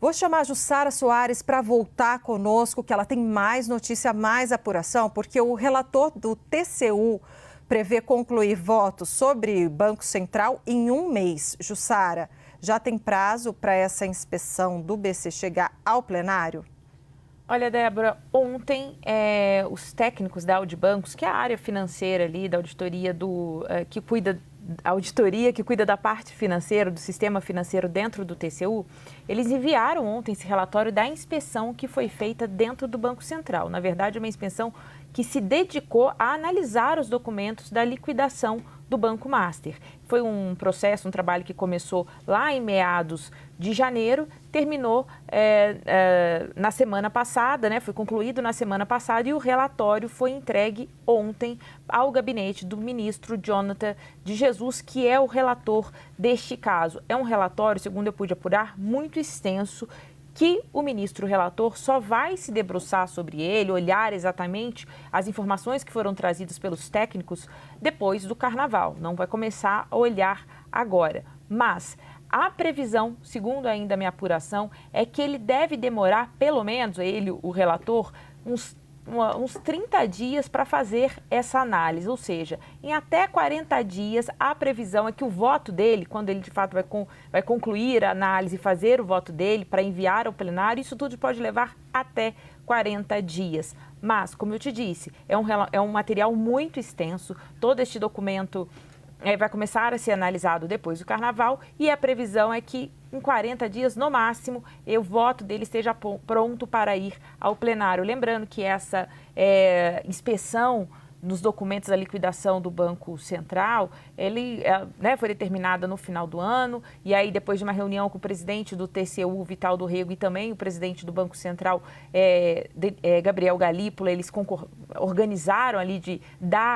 Vou chamar a Jussara Soares para voltar conosco, que ela tem mais notícia, mais apuração, porque o relator do TCU prevê concluir votos sobre Banco Central em um mês. Jussara, já tem prazo para essa inspeção do BC chegar ao plenário? Olha, Débora, ontem os técnicos da Audibancos, que é a área financeira ali, da auditoria que cuida da parte financeira, do sistema financeiro dentro do TCU, eles enviaram ontem esse relatório da inspeção que foi feita dentro do Banco Central. Na verdade, uma inspeção que se dedicou a analisar os documentos da liquidação do Banco Master. Foi um processo, um trabalho que começou lá em meados de janeiro, terminou na semana passada, foi concluído na semana passada e o relatório foi entregue ontem ao gabinete do ministro Jonathan de Jesus, que é o relator deste caso. É um relatório, segundo eu pude apurar, muito extenso, que o ministro relator só vai se debruçar sobre ele, olhar exatamente as informações que foram trazidas pelos técnicos depois do carnaval. Não vai começar a olhar agora. Mas a previsão, segundo ainda a minha apuração, é que ele deve demorar, pelo menos, o relator, uns 30 dias para fazer essa análise, ou seja, em até 40 dias a previsão é que o voto dele, quando ele de fato vai concluir a análise e fazer o voto dele para enviar ao plenário, isso tudo pode levar até 40 dias. Mas, como eu te disse, é um material muito extenso, todo este documento vai começar a ser analisado depois do carnaval e a previsão é que em 40 dias, no máximo, o voto dele esteja pronto para ir ao plenário. Lembrando que essa inspeção nos documentos da liquidação do Banco Central, foi determinada no final do ano, e aí depois de uma reunião com o presidente do TCU, Vital do Rego, e também o presidente do Banco Central, Gabriel Galípola, eles organizaram ali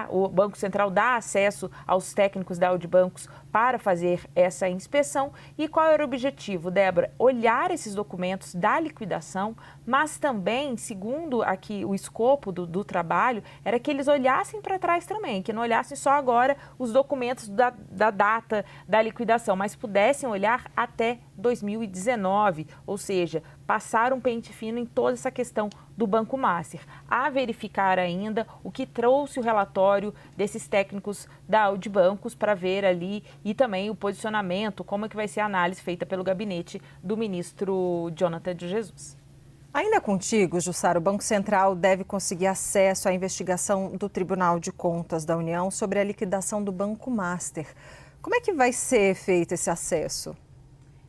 o Banco Central dar acesso aos técnicos da Audibancos para fazer essa inspeção. E qual era o objetivo, Débora? Olhar esses documentos da liquidação, mas também, segundo aqui o escopo do trabalho, era que eles olhassem para trás também, que não olhassem só agora os documentos da data da liquidação, mas pudessem olhar até 2019, ou seja, passar um pente fino em toda essa questão do Banco Master. A verificar ainda o que trouxe o relatório desses técnicos da Audibancos para ver ali e também o posicionamento, como é que vai ser a análise feita pelo gabinete do ministro Jonathan de Jesus. Ainda contigo, Jussara, o Banco Central deve conseguir acesso à investigação do Tribunal de Contas da União sobre a liquidação do Banco Master. Como é que vai ser feito esse acesso?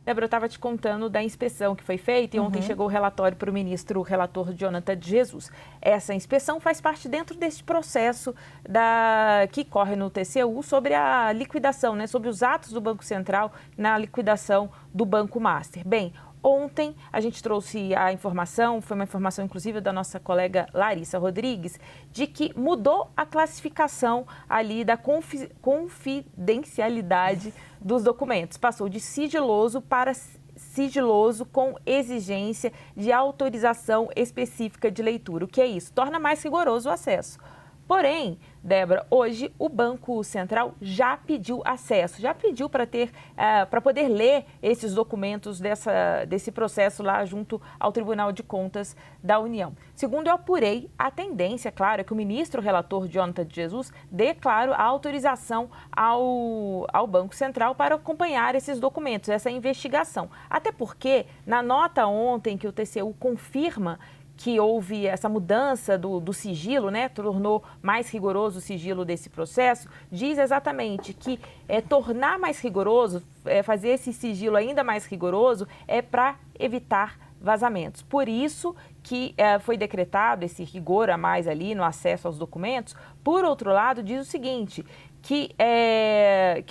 Débora, eu estava te contando da inspeção que foi feita e ontem chegou o relatório para o ministro relator Jonathan de Jesus. Essa inspeção faz parte dentro deste processo que corre no TCU sobre a liquidação, sobre os atos do Banco Central na liquidação do Banco Master. Bem, ontem a gente trouxe a informação, foi uma informação inclusive da nossa colega Larissa Rodrigues, de que mudou a classificação ali da confidencialidade dos documentos. Passou de sigiloso para sigiloso com exigência de autorização específica de leitura. O que é isso? Torna mais rigoroso o acesso. Porém, Débora, hoje o Banco Central já pediu acesso, já pediu para poder ler esses documentos desse processo lá junto ao Tribunal de Contas da União. Segundo eu apurei, a tendência, claro, é que o ministro relator Jonathan de Jesus dê, claro, a autorização ao Banco Central para acompanhar esses documentos, essa investigação. Até porque, na nota ontem que o TCU confirma que houve essa mudança do sigilo, tornou mais rigoroso o sigilo desse processo, diz exatamente que tornar mais rigoroso, fazer esse sigilo ainda mais rigoroso, é para evitar vazamentos. Por isso que foi decretado esse rigor a mais ali no acesso aos documentos. Por outro lado, diz o seguinte, que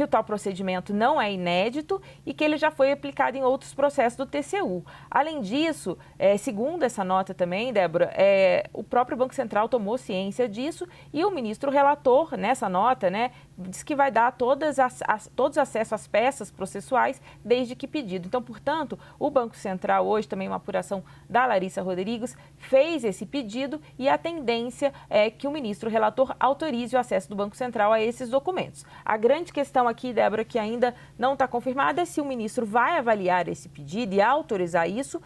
o tal procedimento não é inédito e que ele já foi aplicado em outros processos do TCU. Além disso, segundo essa nota também, Débora, o próprio Banco Central tomou ciência disso e o ministro relator, nessa nota, diz que vai dar todos acesso às peças processuais desde que pedido. Então, portanto, o Banco Central hoje, também uma apuração da Larissa Rodrigues, fez esse pedido e a tendência é que o ministro relator autorize o acesso do Banco Central a esses documentos documentos. A grande questão aqui, Débora, que ainda não está confirmada, é se o ministro vai avaliar esse pedido e autorizar isso,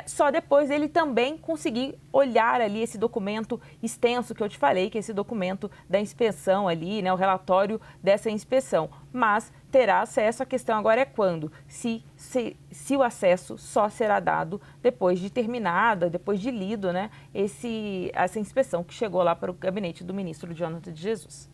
só depois ele também conseguir olhar ali esse documento extenso que eu te falei, que é esse documento da inspeção ali, né, o relatório dessa inspeção. Mas terá acesso, a questão agora é quando? Se o acesso só será dado depois de terminada, depois de lido, né, essa inspeção que chegou lá para o gabinete do ministro Jonathan de Jesus.